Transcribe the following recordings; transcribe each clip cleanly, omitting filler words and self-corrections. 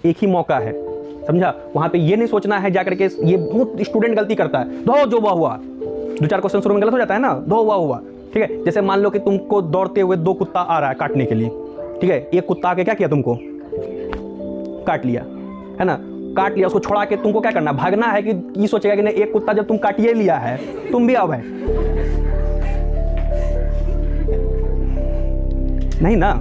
एक ही मौका है, समझा। वहां पे ये नहीं सोचना है जाकर के, ये बहुत स्टूडेंट गलती करता है, दो जो हुआ 2-4 क्वेश्चन शुरू में गलत हो जाता है ना, दो हुआ, ठीक है। जैसे मान लो कि तुमको दौड़ते हुए 2 कुत्ता आ रहा है काटने के लिए, ठीक है। एक कुत्ता आके क्या किया, तुमको काट लिया, है ना, काट लिया, उसको छोड़ा के तुमको क्या करना, भागना है कि ये सोचेगा कि नहीं एक कुत्ता जब तुम काटिए लिया है तुम भी आओ भाई, नहीं ना।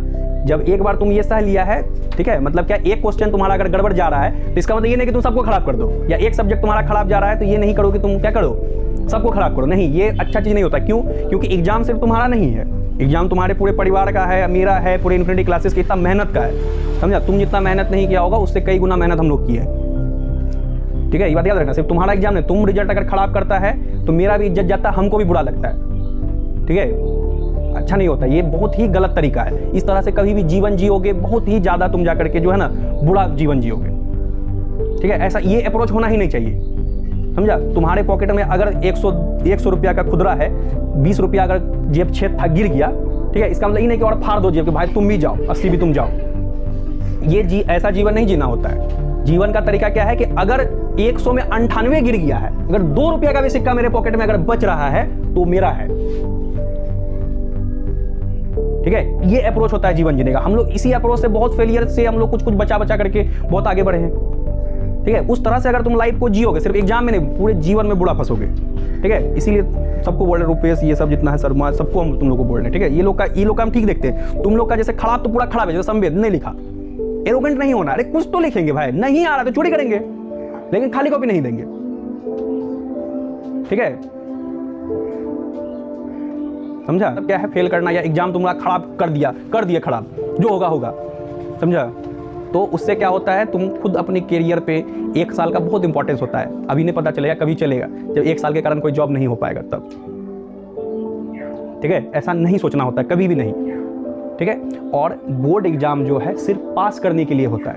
जब एक बार तुम ये सह लिया है, ठीक है, मतलब क्या एक क्वेश्चन तुम्हारा अगर गड़बड़ जा रहा है तो इसका मतलब ये नहीं कि तुम सबको खराब कर दो, या एक सब्जेक्ट तुम्हारा खराब जा रहा है तो ये नहीं करो कि तुम क्या करो, सबको खराब करो, नहीं, ये अच्छा चीज नहीं होता। क्यों? क्योंकि एग्जाम सिर्फ तुम्हारा नहीं है, एग्जाम तुम्हारे पूरे परिवार का है, मेरा है, पूरे इन्फिनिटी क्लासेस की इतना मेहनत का है, समझा। तुम जितना मेहनत नहीं किया होगा उससे कई गुना मेहनत हम लोग की है, ठीक है। ये बात याद रखना, सिर्फ तुम्हारा एग्जाम नहीं, तुम रिजल्ट अगर खराब करता है तो मेरा भी इज्जत जाता है, हमको भी बुरा लगता है, ठीक है, अच्छा नहीं होता। ये बहुत ही गलत तरीका है, इस तरह से कभी भी जीवन जियोगे बहुत ही ज्यादा तुम जाकर के जो है ना बुरा जीवन जियोगे, ठीक है। ऐसा ये अप्रोच होना ही नहीं चाहिए, समझा। तुम्हारे पॉकेट में अगर 100 रुपया का खुदरा है, 20 रुपया अगर जेब छेद था गिर गया, ठीक है, इसका मतलब ये नहीं कि और फाड़ दो जेब कि भाई तुम भी जाओ 80 भी तुम जाओ, ये ऐसा जीवन नहीं जीना होता है। जीवन का तरीका क्या है कि अगर 100 में 98 गिर गया है, अगर 2 रुपया का भी सिक्का मेरे पॉकेट में अगर बच रहा है तो मेरा है, ठीक है। ये अप्रोच होता है जीवन जीने का। हम लोग इसी अप्रोच से बहुत फेलियर से हम लोग कुछ बचा करके बहुत आगे बढ़े हैं, ठीक है। उस तरह से अगर तुम लाइफ को जियोगे, सिर्फ एग्जाम में नहीं पूरे जीवन में बुरा फंसोगे, ठीक है। इसीलिए सबको बोल रहे रुपेश ये सब जितना है शर्मा सबको हम तुम लोग को बोल रहे हैं, ठीक है। ये लोग का हम ठीक देखते हैं, तुम लोग का जैसे खराब तो पूरा खराब है, जैसे संवेद नहीं लिखा, एरोगेंट नहीं होना, अरे कुछ तो लिखेंगे भाई, नहीं आ रहा तो चोरी करेंगे लेकिन खाली कॉपी नहीं देंगे, ठीक है, समझा। अब क्या है फेल करना या एग्जाम तुम्हारा खराब कर दिया खराब, जो होगा, समझा। तो उससे क्या होता है, तुम खुद अपने करियर पे 1 साल का बहुत इंपॉर्टेंस होता है, अभी नहीं पता चलेगा कभी चलेगा, जब 1 साल के कारण कोई जॉब नहीं हो पाएगा तब, ठीक है। ऐसा नहीं सोचना होता है कभी भी नहीं, ठीक है। और बोर्ड एग्जाम जो है सिर्फ पास करने के लिए होता है,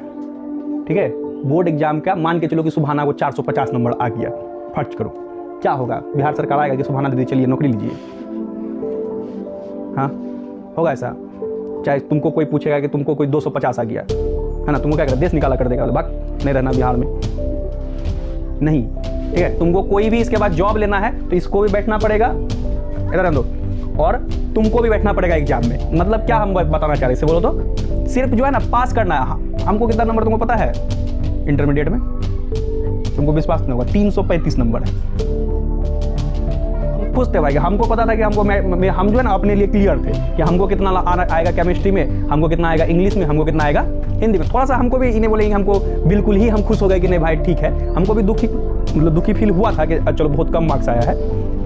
ठीक है। बोर्ड एग्जाम का मान के चलो कि सुभाना को 450 नंबर आ गया, फर्ज करो क्या होगा, बिहार सरकार आएगा कि सुभाना दीदी चलिए नौकरी लीजिए, हाँ होगा ऐसा। चाहे तुमको कोई पूछेगा कि तुमको कोई 250 आ गया, है ना, तुमको क्या करेगा, देश निकाला कर देगा, बात नहीं रहना बिहार में, नहीं, ठीक है। तुमको कोई भी इसके बाद जॉब लेना है तो इसको भी बैठना पड़ेगा, इधर दो, और तुमको भी बैठना पड़ेगा एग्जाम में। मतलब क्या हम बताना चाह रहे हैं, बोलो तो सिर्फ जो है ना पास करना है। हमको कितना नंबर तुमको पता है इंटरमीडिएट में, तुमको विश्वास नहीं होगा, 335 नंबर है। खुश थे भाई, हमको पता था कि हम जो है ना अपने लिए क्लियर थे कि हमको कितना आएगा केमिस्ट्री में, हमको कितना आएगा इंग्लिश में, हमको कितना आएगा हिंदी में। थोड़ा सा हमको भी इन्हें बोलेंगे, हमको बिल्कुल ही हम खुश हो गए कि नहीं भाई ठीक है, हमको भी दुखी फील हुआ था कि चलो बहुत कम मार्क्स आया है,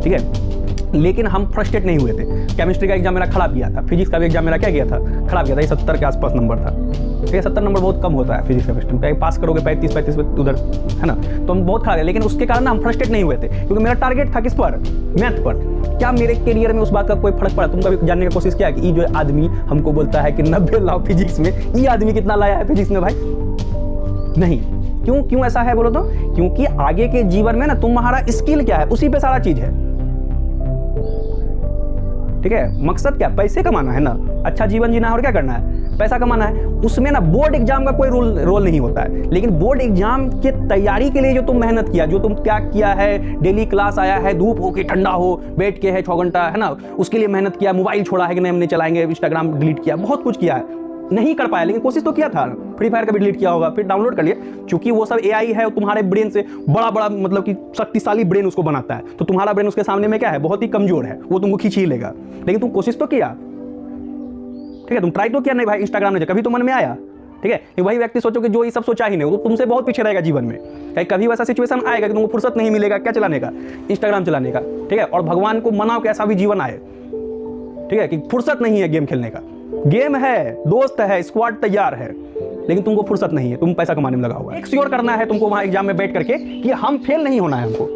ठीक है। लेकिन हम फ्रस्ट्रेट नहीं हुए थे। केमिस्ट्री का एग्जाम मेरा खराब गया था, फिजिक्स का भी एग्जाम मेरा क्या गया था, खराब गया था, ये 70 के आसपास नंबर था, ठीक है। 70 नंबर बहुत कम होता है फिजिक्स केमिस्ट्री में, पास करोगे 35 उधर, है ना, तो हम बहुत खराब है। लेकिन उसके कारण हम फ्रस्ट्रेट नहीं हुए थे, क्योंकि मेरा टारगेट था किस पर, मैथ पर। क्या मेरे करियर में उस बात का कोई फर्क पड़ा? तुम कभी जानने की कोशिश किया कि ये जो आदमी हमको बोलता है कि 90 लाओ फिजिक्स में, ये आदमी कितना लाया है फिजिक्स में भाई? नहीं। क्यों ऐसा है बोलो तो? क्योंकि आगे के जीवन में ना तुम्हारा स्किल क्या है, उसी पे सारा चीज है, ठीक है। मकसद क्या, पैसे कमाना है ना, अच्छा जीवन जीना है, और क्या करना है, पैसा कमाना है। उसमें ना बोर्ड एग्जाम का कोई रोल नहीं होता है। लेकिन बोर्ड एग्जाम के तैयारी के लिए जो तुम मेहनत किया, जो तुम क्या किया है, डेली क्लास आया है, धूप हो के ठंडा हो बैठ के है 6 घंटा, है ना, उसके लिए मेहनत किया, मोबाइल छोड़ा है कि नहीं हमने चलाएंगे, इंस्टाग्राम डिलीट किया, बहुत कुछ किया है, नहीं कर पाया, लेकिन कोशिश तो किया था। फ्री फायर का भी डिलीट किया होगा, फिर डाउनलोड कर लिया, क्योंकि वो सब एआई है, तुम्हारे ब्रेन से बड़ा मतलब कि शक्तिशाली ब्रेन उसको बनाता है, तो तुम्हारा ब्रेन उसके सामने में क्या है, बहुत ही कमजोर है, वो तुमको खींच ही लेगा। लेकिन तुम कोशिश तो किया, ठीक है, तुम ट्राई तो किया, नहीं भाई इंस्टाग्राम ने कभी तो मन में आया, ठीक है। वही व्यक्ति सोचो कि जो ये सब सोचा ही नहीं, वो तुमसे बहुत पीछे रहेगा जीवन में। कभी वैसा सिचुएशन आएगा कि तुमको फुर्सत नहीं मिलेगा क्या चलाने का, इंस्टाग्राम चलाने का, ठीक है। और भगवान को मनाओ कि ऐसा भी जीवन आए, ठीक है, कि फुर्सत नहीं है गेम खेलने का, गेम है, दोस्त है, स्क्वाड तैयार है, लेकिन तुमको फुर्सत नहीं है, तुम पैसा कमाने में लगा हुआ है। एक श्योर करना है तुमको वहां एग्जाम में बैठ करके कि हम फेल नहीं होना है, हमको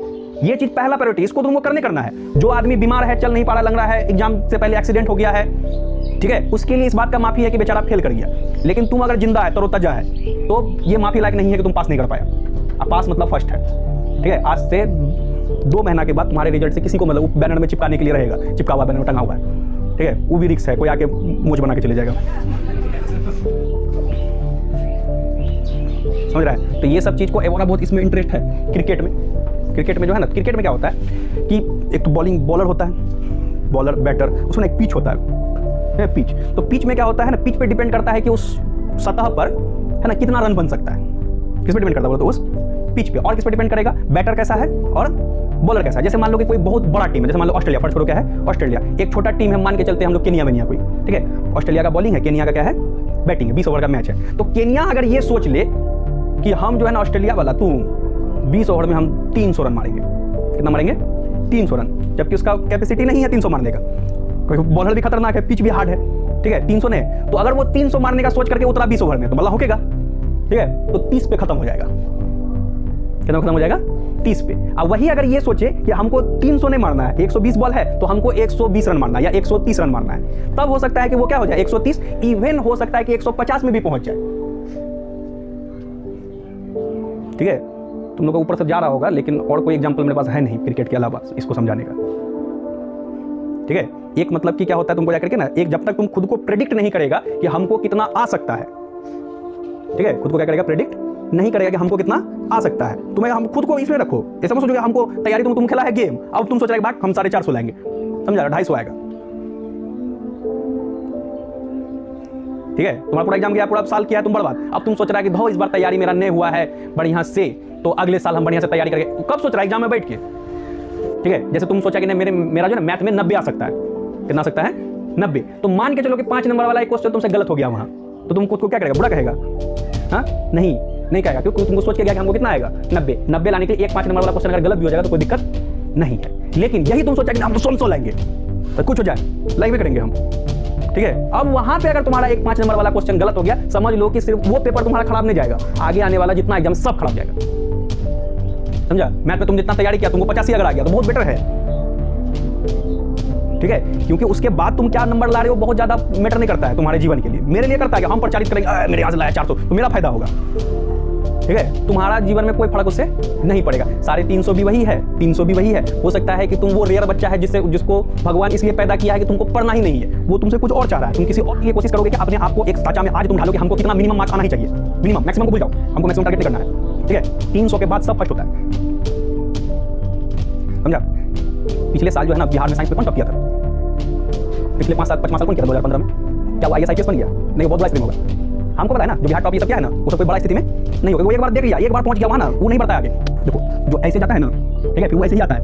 ये चीज पहला प्रायोरिटी, इसको तुमको करना है। जो आदमी बीमार है, चल नहीं पा रहा, लग रहा है एग्जाम से पहले एक्सीडेंट हो गया है, ठीक है, उसके लिए इस बात का माफी है कि बेचारा फेल कर गया। लेकिन तुम अगर जिंदा है, तरोताजा है, तो ये माफी लायक नहीं है कि तुम पास नहीं कर पाया। अब पास मतलब फर्स्ट है, ठीक है। आज से 2 महीना के बाद तुम्हारे रिजल्ट से किसी को मतलब बैनर में चिपकाने के लिए रहेगा, चिपका हुआ बैनर में टंगा हुआ है, ठीक है, वो भी रिक्स है, कोई आके मुझ बना के चले जाएगा। समझ रहा है। तो ये सब चीज़ को एवोरा बहुत इसमें इंटरेस्ट है क्रिकेट में जो है ना, क्रिकेट में क्या होता है कि एक तो बॉलर होता है, बॉलर बैटर, उसमें एक पिच होता है पिच। तो पिच में क्या होता है ना, पिच पे डिपेंड करता है कि उस सतह पर है ना कितना रन बन सकता है, किस पे डिपेंड करता है तो उस पिच पे। और किस पे डिपेंड करेगा, बैटर कैसा है और बॉलर कैसा है। जैसे मान लो कि कोई बहुत बड़ा टीम है, जैसे मान लो ऑस्ट्रेलिया, फर्स्ट करो क्या है ऑस्ट्रेलिया, एक छोटा टीम है, मान के चलते हैं हम लोग केनिया में नहीं है कोई, ठीक है। ऑस्ट्रेलिया का बॉलिंग है, केनिया का क्या है बैटिंग है, 20 ओवर का मैच है। तो केनिया अगर ये सोच ले कि हम जो है ना ऑस्ट्रेलिया वाला, तू 20 ओवर में हम 300 रन मारेंगे, कितना मारेंगे 300 रन, जबकि उसका कैपेसिटी नहीं है 300 मारने का, कोई बॉलर भी खतरनाक है, पिच भी हार्ड है, ठीक है 300 ने। तो अगर वो 300 मारने का सोच करके उतरा 20 ओवर में तो बल्ला होकेगा, ठीक है, तो 30 पे खत्म हो जाएगा, कितना खत्म हो जाएगा 30 पे। अब वही अगर ये सोचे कि हमको 300 नहीं मारना है, 120 बॉल है तो हमको 120 रन मारना है या 130 रन मारना है, तब हो सकता है कि वो क्या हो जाए 130, इवन हो सकता है कि 150 में भी पहुंच जाए, ठीक है। तुम लोग को ऊपर से जा रहा होगा, लेकिन और कोई एग्जांपल मेरे पास है नहीं क्रिकेट के अलावा इसको समझाने का, ठीक है। एक मतलब कि क्या होता है तुमको जाकर के ना, एक जब तक तुम खुद को प्रेडिक्ट नहीं करेगा कि हमको कितना आ सकता है, ठीक है, खुद को क्या करेगा प्रेडिक्ट नहीं करेगा कि हमको कितना आ सकता है। तुम्हें हम खुद को इसमें रखो, ऐसा मत सोचो कि हमको तैयारी तुम खेला है गेम, अब तुम सोच रहे बात हम 450 लाएंगे, समझा 250 आएगा, ठीक है। तुम्हारा पूरा एग्जाम गया, पूरा साल किया है तुम बर्बाद, अब तुम सोच रहा है कि भाई इस बार तैयारी मेरा नहीं हुआ है बढ़िया से, तो अगले साल हम बढ़िया से तैयारी करेंगे। कब सोच रहा है एग्जाम में बैठ के, ठीक है। जैसे तुम सोचा कि नहीं मेरा जो है मैथ में 90 आ सकता है, कितना आ सकता है 90, तो मान के चलो कि 5 नंबर वाला एक क्वेश्चन तुमसे गलत हो गया वहां, तो तुम खुद को क्या करेगा, बुरा कहेगा, हाँ नहीं कहेगा, क्योंकि तुमको सोच के गया कि हमको कितना आएगा 90 लाने के लिए एक 5 नंबर वाला क्वेश्चन अगर गलत भी हो जाएगा तो कोई दिक्कत नहीं है। लेकिन यही तुम सोचा कि हम तो 100 लाएंगे, तो कुछ हो जाए लाइक भी करेंगे हम, ठीक है। अब वहां पे अगर तुम्हारा एक 5 नंबर वाला क्वेश्चन गलत हो गया, समझ लो कि सिर्फ वो पेपर तुम्हारा खराब नहीं जाएगा, आगे आने वाला जितना एग्जाम सब खराब जाएगा, समझा। मैथ में तुम जितना तैयारी किया तुमको 85 अगर आ गया तो बहुत बेटर है, ठीक है, क्योंकि उसके बाद तुम क्या नंबर ला रहे हो बहुत ज्यादा मैटर नहीं करता है तुम्हारे जीवन के लिए। मेरे लिए करता है कि हम प्रचारित करेंगे मेरे यहाँ से लाया 400 तो मेरा फायदा होगा, ठीक है। तुम्हारा जीवन में कोई फर्क उससे नहीं पड़ेगा, 350 भी वही है, 300 भी वही है। हो सकता है कि तुम वो रेयर बच्चा है जिसको भगवान इसलिए पैदा किया है कि तुमको पढ़ना ही नहीं है, वो तुमसे कुछ और चाह रहा है, तुम किसी और के लिए कोशिश करोगे कि अपने आप को एक साचा में आज तुम ढालोगे हमको कितना मिनिमम मार्क्स आना ही चाहिए, मिनिमम, मैक्सिमम को भूल जाओ, हमको मैक्सिमम टारगेट करना है, ठीक है। 300 के बाद सब फर्स्ट होता है, समझा। पिछले साल जो है ना बिहार में साइंस में कौन टॉप किया था, पिछले 5 साल कौन किया था 2015 में, क्या वो IAS IPS बन गया, नहीं वो बहुत बड़ा स्थिति होगा, हमको पता है ना, जो बिहार टॉप ये सब क्या है ना वो सब कोई बड़ा स्थिति में नहीं होगा, वो एक बार देख लिया, एक बार पहुंच गया वहां ना, वो नहीं बढ़ता है आगे। देखो जो ऐसे जाता है ना, ठीक है, फिर वो ऐसे ही आता है,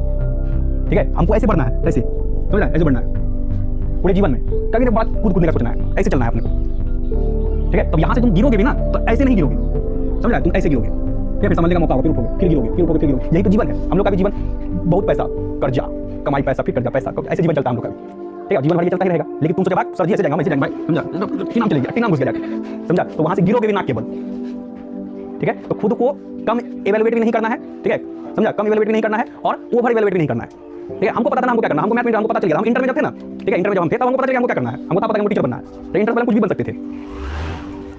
ठीक है, हमको ऐसे बढ़ना है, ऐसे समझ रहा है, ऐसे बढ़ना है पूरे जीवन में, कभी नहीं बड़ा कूदने का सोचना है, ऐसे चलना है अपने को, ठीक है। तो यहाँ से तुम गिरोगे भी ना तो ऐसे नहीं गिरोगे, समझ रहा है, तुम ऐसे गिरोगे, फिर समझने का मौका होगा, फिर उठोगे, फिर गिरोगे, फिर उठोगे, फिर गिरोगे, यही तो जीवन है। हम लोग का भी जीवन बहुत पैसा कर्जा कमाई, पैसा फिर कर्जा पैसा, ऐसे जीवन चलता है हम लोग का, ठीक है, जीवन भर ये चलता ही रहेगा। लेकिन तुम सोचे भाई सर जी ऐसे जाएगा, मैं ऐसे जाएंगे भाई, समझा, नाम चले गया, नाम घुस गया जाके, समझा, तो वहां से गिरोगे भी ना केवल, ठीक है। तो खुद को कम इवैल्यूएट भी नहीं करना है, ठीक है, समझा, कम इवैल्यूएट भी नहीं करना है और ओवर इवैल्यूएट भी नहीं करना है, ठीक है। हमको पता था हमको क्या करना, हमको मैथ में हमको पता चल गया, हम इंटर में जब थे ना, ठीक है, इंटर में जब हम थे तब हमको पता चल गया हमको क्या करना है, हमको पता था हमको टीचर बनना है, तो इंटर में कुछ भी बन सकते थे,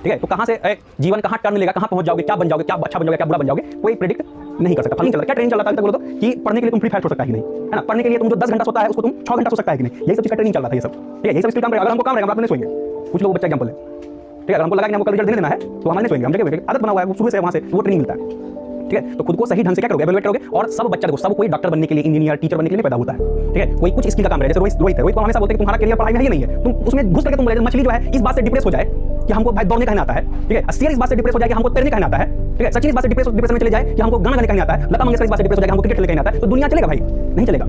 ठीक है। तो कहां से जीवन कहां टर्न लेगा, कहां पहुंच जाओगे, क्या बन जाओगे, क्या अच्छा बन जाओगे, क्या बुरा बन जाओगे, कोई प्रेडिक्ट नहीं कर सकता। फलिंग चल रहा है, क्या ट्रेनिंग चल रहा था बोलो तो कि पढ़ने के लिए तुम फ्री फायर छोड़ सकता है कि नहीं, है ना, पढ़ने के लिए तुम जो 10 घंटा सोता है उसको तुम 6 घंटा सो सकता है कि नहीं, यही सब चीज का ट्रेनिंग चल रहा था, ये सब, ठीक है, यही सब स्किल काम रहेगा। अगर हमको काम रहेगा हम रात में नहीं सोएंगे, कुछ लोग बच्चा एग्जांपल है, ठीक है, अगर हमको लगा कि हमको कल रिजल्ट देना है तो हम नहीं सोएंगे, हम जगह आदत बना हुआ है, वो शुरू से वहां से वो ट्रेनिंग मिलता है, ठीक है। तो खुद को सही ढंग से क्या करोगे, इवैल्यूएट करोगे। और सब बच्चा देखो, सब कोई डॉक्टर बनने के लिए, इंजीनियर, टीचर बनने के लिए पैदा होता है, ठीक है, कोई कुछ स्किल का काम है। जैसे रोहित को हमेशा बोलते हैं कि तुम्हारा करियर पढ़ाई में ही नहीं है, तुम उसमें घुस करके तुम मछली जो है इस बात से डिप्रेस हो जाए कि हमको भाई दौड़ने कहना आता है, ठीक है, शेर इस बात से डिप्रेस हो जाए कि हमको तैरने कहना आता है, ठीक है, सचिन इस बात से डिप्रेशन में चले जाए कि हमको गाना गाने कहना आता है, लता मंगेशकर इस बात से डिप्रेस हो जाए कि हमको क्रिकेट खेलने कहना आता है, तो दुनिया चलेगा भाई, नहीं चलेगा।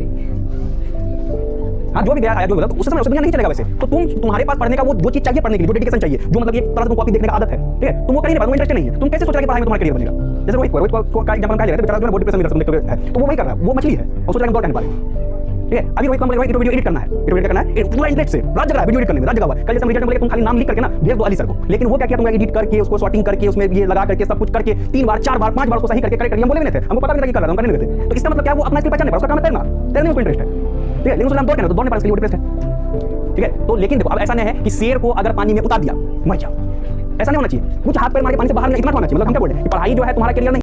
हाँ, जो भी गया आया जो भी, तो उस समय दुनिया नहीं चलेगा वैसे। तो तुम्हारे पास पढ़ने का वो चीज चाहिए, पढ़ने के लिए जो डेडिकेशन चाहिए, जो मतलब एक तरह से कॉपी देखने का आदत है, ठीक है, तुम वो कर नहीं पाओगे, इंटरेस्ट नहीं है, तुम कैसे सोच रहे हो कि पढ़ाई में तुम्हारा करियर बनेगा। जैसे रोहित को का एग्जांपल कहा जाता है, बेचारा जो डिप्रेशन में है, तो वो वही कर रहा है, वो मछली है और सोच रहा है दौड़ कहने वाले, ठीक है। अभी रोहित को वीडियो एडिट करना है, पूरा इंटरेस्ट से रात जग रहा है, वीडियो एडिट करने में रात जगा हुआ है। कल जैसे रिजल्ट में तुम खाली नाम लिख करके ना भेज दो अली सर को, लेकिन वो क्या किया, तुमने एडिट करके उसको सॉर्टिंग करके उसमें ये लगा करके सब कुछ करके 3 बार 4 बार 5 बार उसको सही करके करेक्ट, हम बोले नहीं थे, हमको पता नहीं था कि कर रहा था, हम करने नहीं थे। तो इसका मतलब क्या, वो अपना स्किल पहचानने पर, उसका काम है तैरना, तैरने में कोई इंटरेस्ट है, ठीक है, लेकिन उसको दौड़ना तो दौड़ने पर इसके लिए इंटरेस्ट है, ठीक है। तो लेकिन देखो अब ऐसा नहीं है कि शेर को अगर पानी में उतार दिया मर जाओ, ऐसा नहीं होना चाहिए, कुछ हाथ पैर मार के पानी से बाहर इतना होना चाहिए। मतलब हम क्या बोल रहे हैं कि पढ़ाई जो है तुम्हारा करियर नहीं